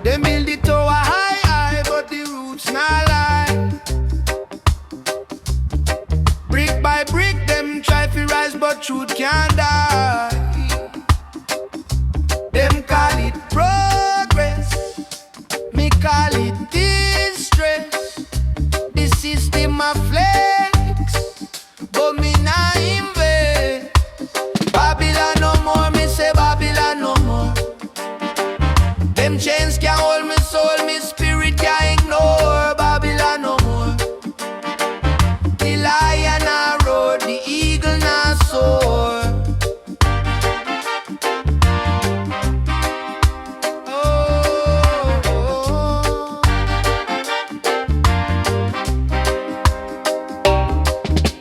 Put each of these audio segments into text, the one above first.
They build the tower high, high, but the roots not lie. Brick by brick, them try to rise, but truth can't die. Them call it progress, me call it distress. The system a flex, but me not invest. Babylon no more, me say Babylon no more. Them chains can't hold me soul, me spirit can't ignore Babylon no more. The lion a roar, the eagle na soar.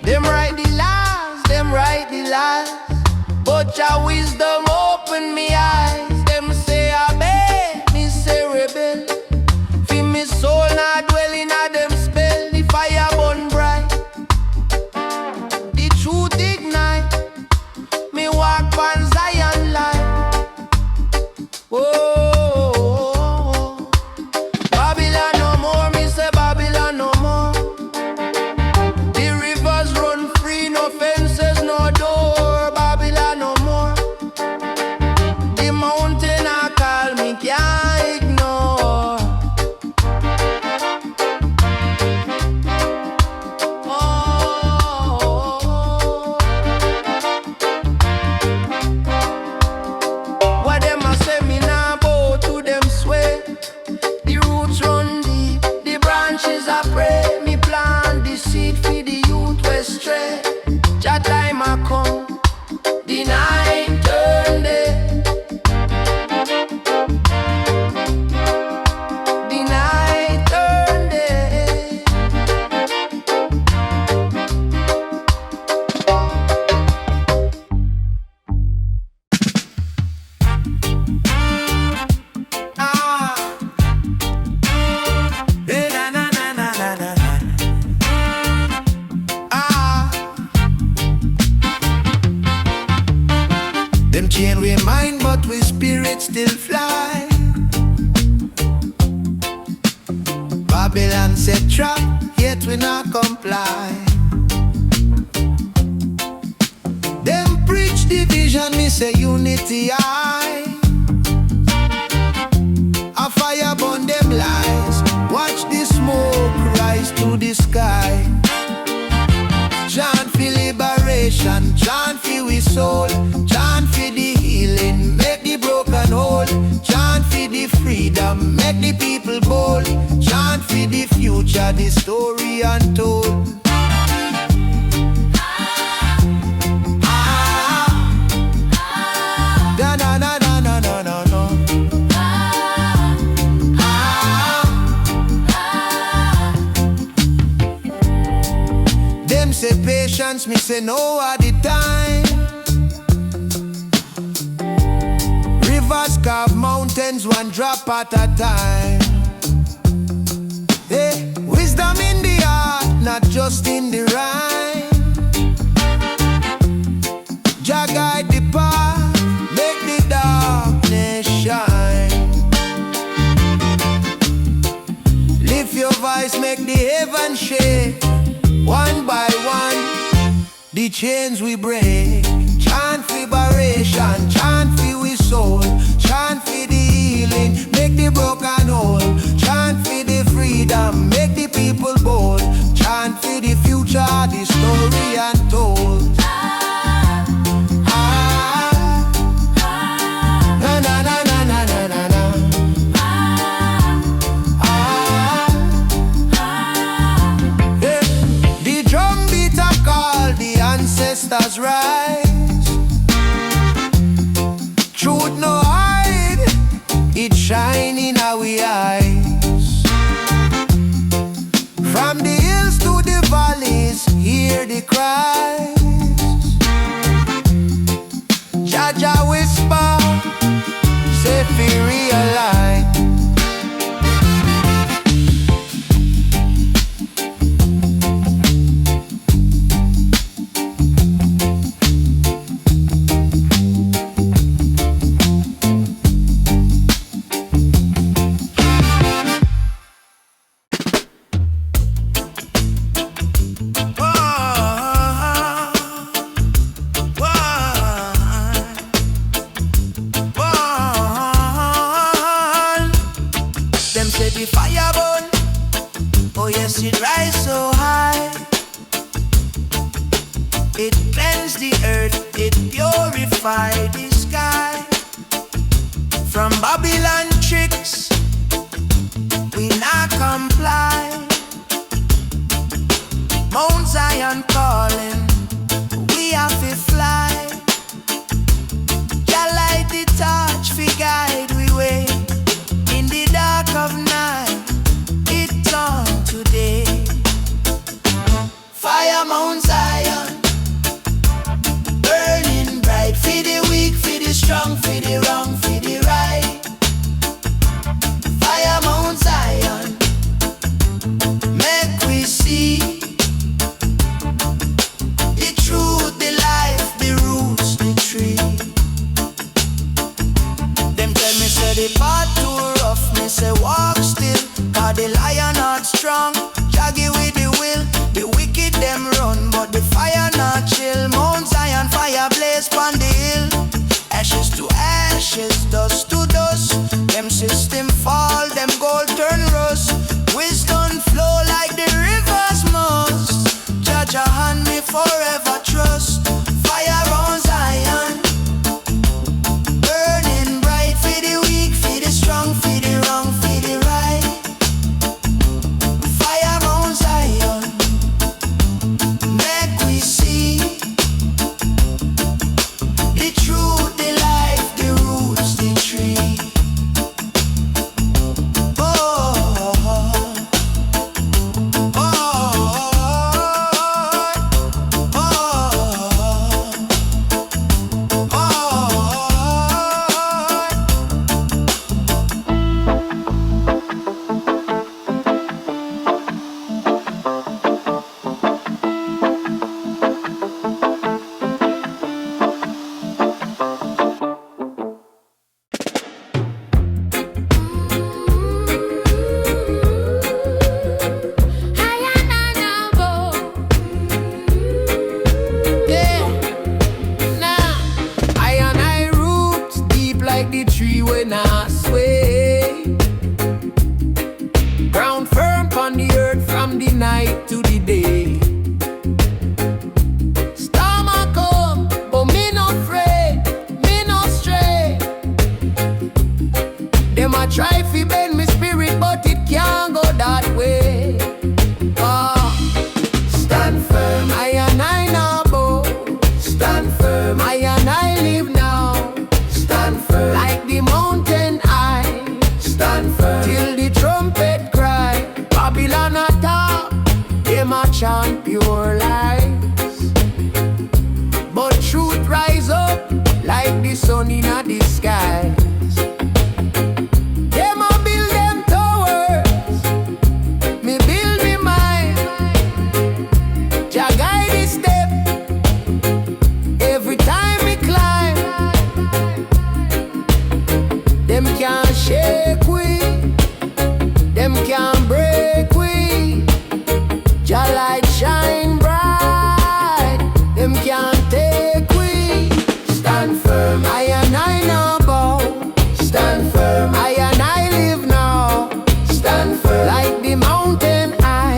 Them write the lies, them write the lies, but your wisdom open me eyes. Them say I beg, me say rebel. Feel me soul not dwelling at them spell. The fire burn bright, the truth ignite. Me walk on Zion light. Whoa, Babylon no more, me say Babylon no more. The rivers run free, no fences, no door. Babylon no more. The mountain I call me can't ignore. What them a say me nah bow to them sweat. The roots run deep, the branches I pray. Me plant the seed for the youth we stray. Jah time a come, the night turn day. The night turn day. Ah, eh, na na na na na na. Ah, them chain we mind, but we spirit still fly. Babylon set trap, yet we not comply. Them preach division, me say unity. A fire burn them lies. Watch the smoke rise to the sky. Chant Fi Liberation, chant fi we soul, chant fi the healing, make the broken whole, chant fi the freedom, make the people bold, chant fi the future, the story untold. Da na na na na na na na. Them say patience, me say no at the time. Rivers carve mountains one drop at a time. Hey, wisdom in the heart, not just in the rhyme. Jah guide the path, make the darkness shine. Lift your voice, make the heaven shake. One by one, the chains we break. Chant Fi Liberation, chant fi we soul, chant fi the healing, make the broken whole, chant fi the freedom, make the people bold, chant fi the future, the story untold. Na na na na na na na na. Yeah. The drum beat a call, the ancestors rise. Truth no hide, it shine in our eyes. From the hills to the valleys, hear the cries. Jah Jah whisper, say fi realize. Them say the fire burn, oh yes it rise so high. It cleanse the earth, it purify the sky. From Babylon tricks, we not comply. Mount Zion calling, we have to fly. Jah light the torch, fi guide we way. In the dark of night, it's on today. Fire Mount Zion, burning bright. For the weak, for the strong, for the wrong, for the right. Fire Mount Zion, make we see the truth, the life, the roots, the tree. Them tell me say the path too rough, me say walk still. Cause the lion not strong, jaggy with the will. The wicked them run, but the fire not chill. Mount Zion fire blaze pon the hill. Ashes to ashes, dust to dust. Them system fall, them gold turn rust. Wisdom flow like the rivers must. Judge a hand me forever trust. Fire on Zion, burning bright. For the weak, for the strong, for the wrong, for the right. Fire on Zion, make we see the truth, the life, the roots, the tree. Oh, oh, oh, yeah. Nah, I and I roots deep like the tree when I sway. Ground firm on the earth from the night to the day. Storm a come, but me no afraid, me no stray. Them a try fi bend me spirit, but it can't go that way. Stand firm, I and I now bow. Stand firm, I and I live now. Stand firm, like the mountain I stand firm, till the trumpet cry. Babylon attack, them a chant pure lies. But truth rise up like the sun in the skies. Them a build them towers, me build me mind. Jah guide the step every time me climb. Them can't shake we, them can't break we. Jah light shine bright, them can't take we. Stand firm, I and I now bow. Stand firm, I and I live now. Stand firm, like the mountain I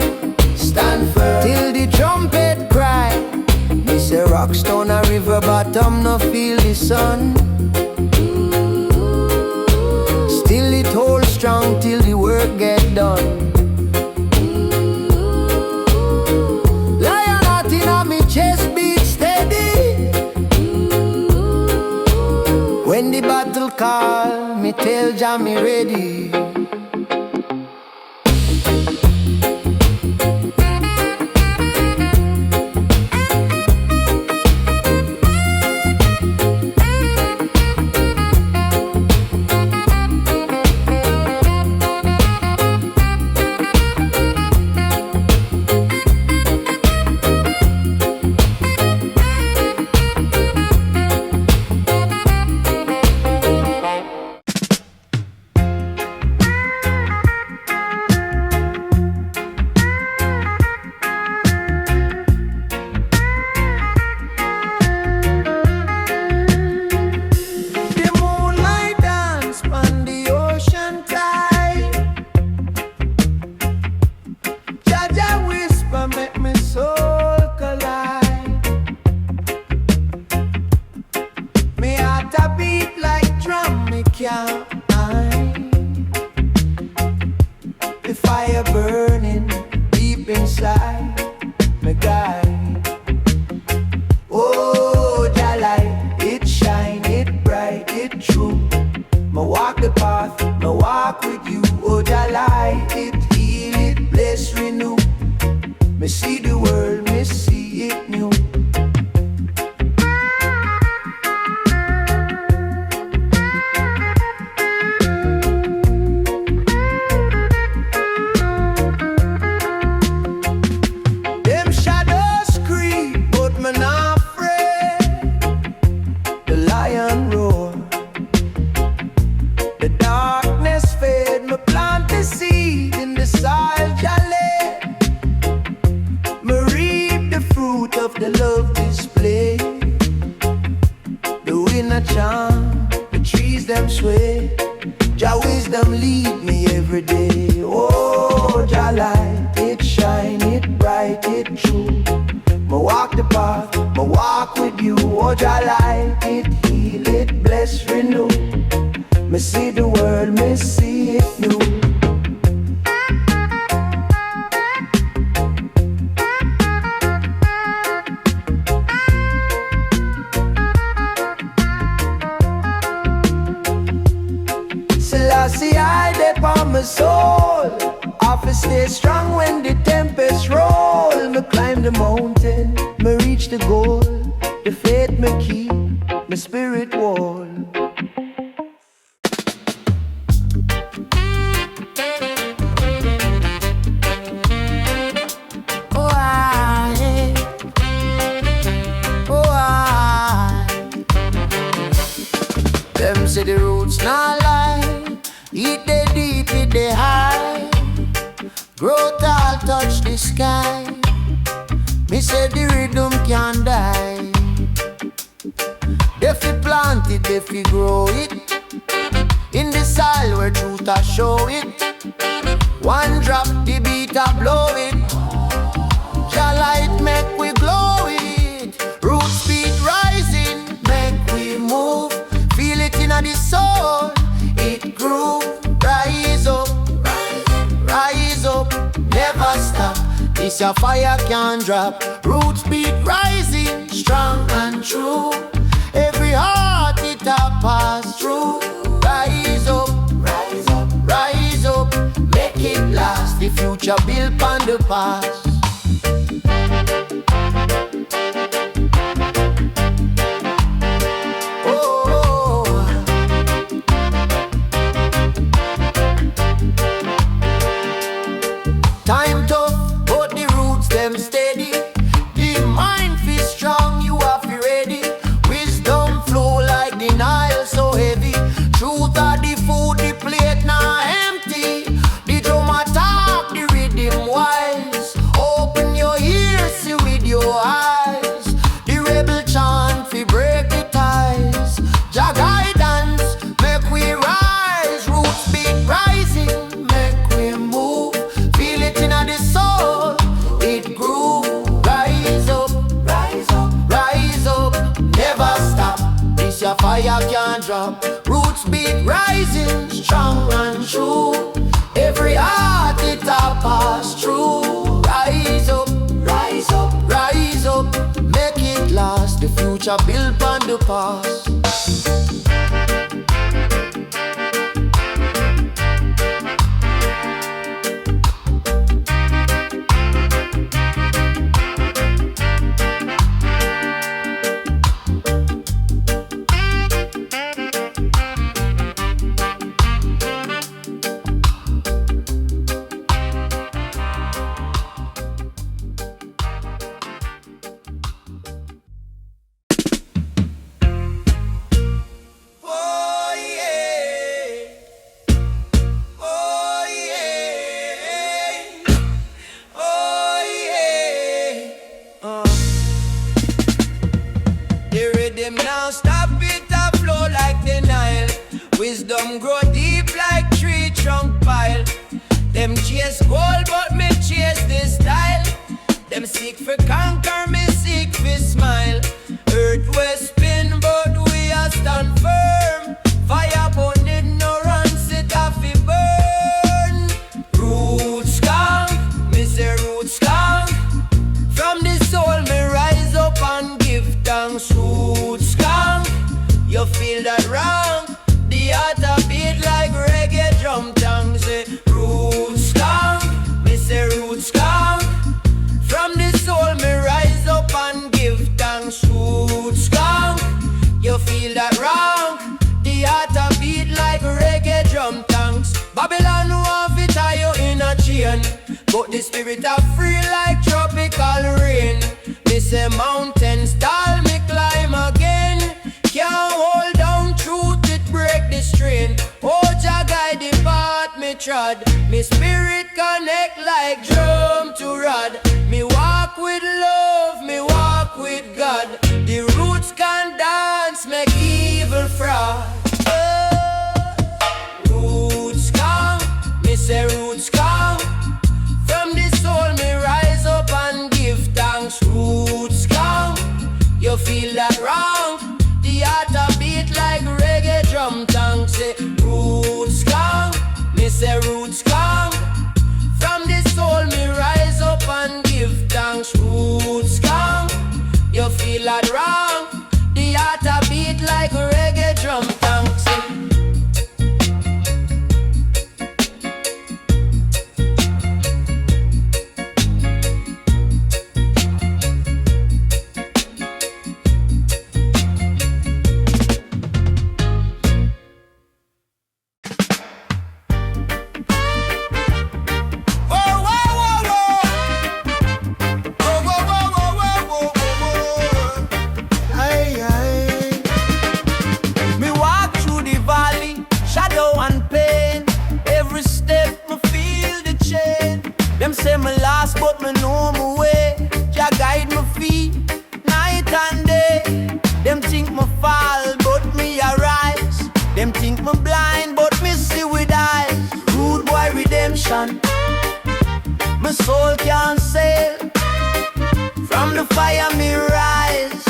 stand firm, till the trumpet cry. Me say rock stone a river bottom no feel the sun. Still it hold strong till the work get done. fire burning deep inside my guide. Oh, Jah light, it shine, it bright, it true. Me walk the path, me walk with you. Oh, Jah light, it heal, it bless, renew. Me see the world, me see it new. Them shadows creep, but me not afraid. The lion roar, the darkness fade. Me plant the seed in the soil, Jah light. Me reap the fruit of the love display. The wind a chant, the trees them sway. Jah wisdom lead me every day. Oh, Jah light, it shine, it bright, it true. Me walk the path, me walk with you. Oh, Jah light, it heal, it bless, renew. Me see the world, me see it new. See I dip on my soul. Office stay strong when the tempest roll. Me climb the mountain, me reach the goal. The faith me keep, my spirit wall. Oh I, oh I. Them say the roots not lie. Eat the deep, eat the high. Grow tall, touch the sky. Me say the rhythm can't die. They fi plant it, they fi grow it. In the soil where truth a show it. One drop, the beat a blow it. Jah light make we glow it. Root speed rising, make we move. Feel it in the soul. It grew, rise up, rise up, never stop. This your fire can't drop. Roots beat rising, strong and true. Every heart it a pass through. Rise up, rise up, rise up, make it last. The future built on the past. Time tough, but the roots them steady. The mind feel strong, you are feel ready. Wisdom flow like the Nile so heavy. Truth are the food, the plate now empty. The drum attack, the rhythm wise. Open your ears, see with your eyes. The rebel chant fi break the ties. Jah guidance, make we rise. Roots beat rising, make we move. Feel it in the soul, it grew. Rise up, rise up, rise up, never stop. This your fire can't drop. Roots beat rising, strong and true. Every heart it a pass through. Rise up, rise up, rise up, make it last. The future built on the past. Wisdom grow deep like tree trunk pile. Them chase gold but me chase this style. Them seek for conquer, me seek for smile. Earth will spin but we are stand firm. Fire burn ignorance, it a fi burn. Roots but the spirit are free like tropical rain. Me say mountains tall, me climb again. Can't hold down truth, it break the strain. Oh, Jah guide the path me trod. Me spirit connect like drum to rod. Me walk with love, me walk with God. The roots can dance, make evil fraud. Roots come, me say roots come. From the soul me rise up and give thanks. Roots come, you feel that wrong. The heart a beat like reggae drum tongue. Say roots come, me say roots come. From the soul me rise up and give thanks. Roots come, you feel that wrong. The heart a beat like reggae drum tongue. Say me lost, but me know my way. Jah guide my feet night and day. Them think me fall, but me arise. Them think me blind, but me see with eyes. Rude boy redemption. My soul can't sail. From the fire me rise.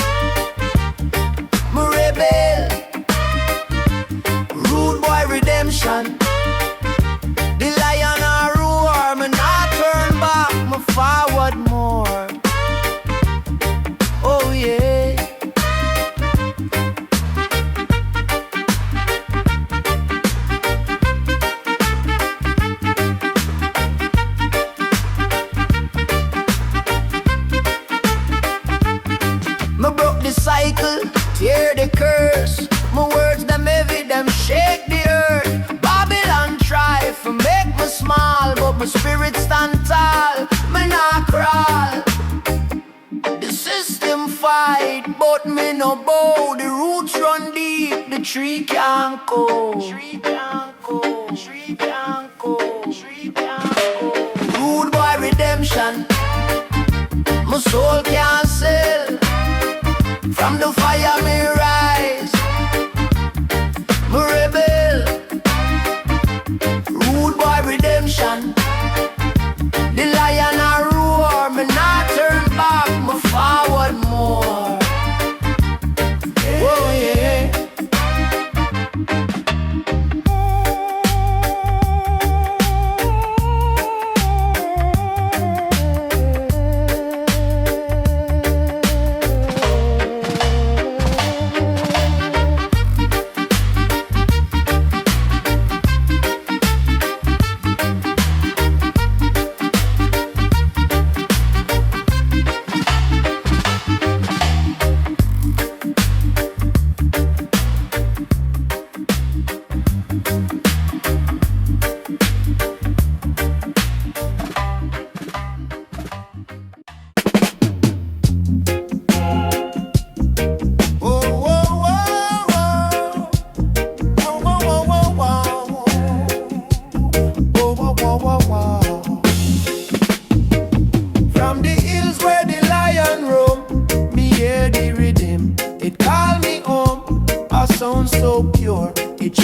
Me rebel. Rude boy redemption. The lion a roar, me not turn back, me forward more. Oh yeah. Me broke the cycle, tear the curse. My words them heavy, them shake the earth. Babylon try to make me small, but my spirit stand tall, me not crawl. The system fight, but me no bow. The roots run deep, the tree can't go. Tree can't go, tree can't go, tree can't go. Rude boy redemption, my soul can't sell. From the fire me rise, me rebel. Rude boy redemption. The lion a roar, me not turn back, me forward more. Oh yeah.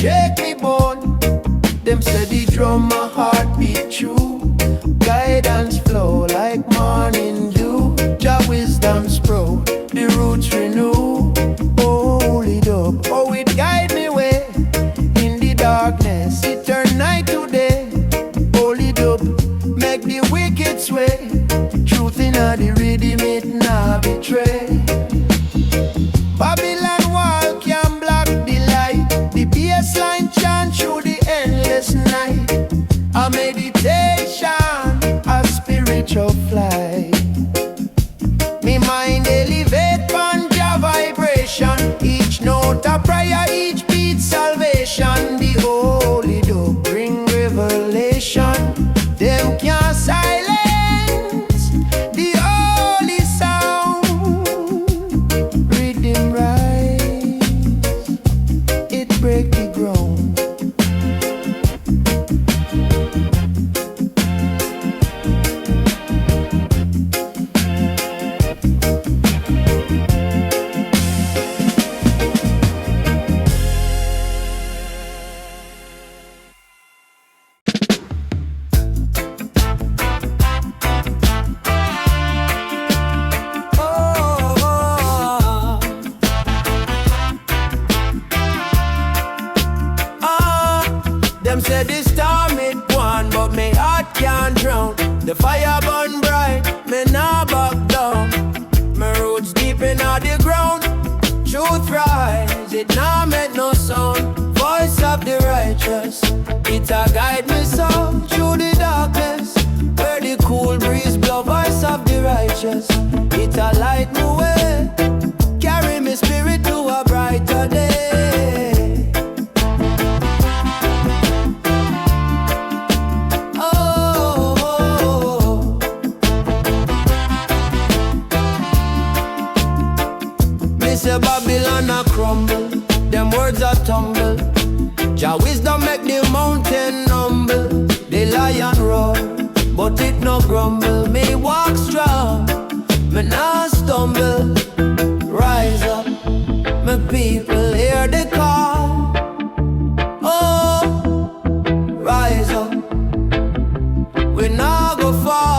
Shake me bone. Them say the drum my heart beat true. Guidance flow like morning dew. Jah wisdom sprout, the roots renew. Hold it up, oh it guide me way. In the darkness, it turn night to day. Hold it up, make the wicked sway. Truth in the rhythm, it not betray. Babylon wall can block the light. The bassline chant through the endless night. A meditation, a spiritual flight. Me mind elevate Jah vibration. Each note a prayer, each beat salvation. The holy dove bring revelation. Them can't silence The fire burn bright, me nah back down. My roots deep in the ground. Truth rise, it nah make no sound. Voice of the righteous, it a guide me so through the darkness. Where the cool breeze blow, voice of the righteous, it a light me way. Carry me spirit to a brighter day. Say Babylon a crumble, them words a tumble. Jah wisdom make the mountain humble. The lion roar, but it no grumble. Me walk strong, me nah stumble. Rise up, my people hear the call. Oh, rise up, we nah go far.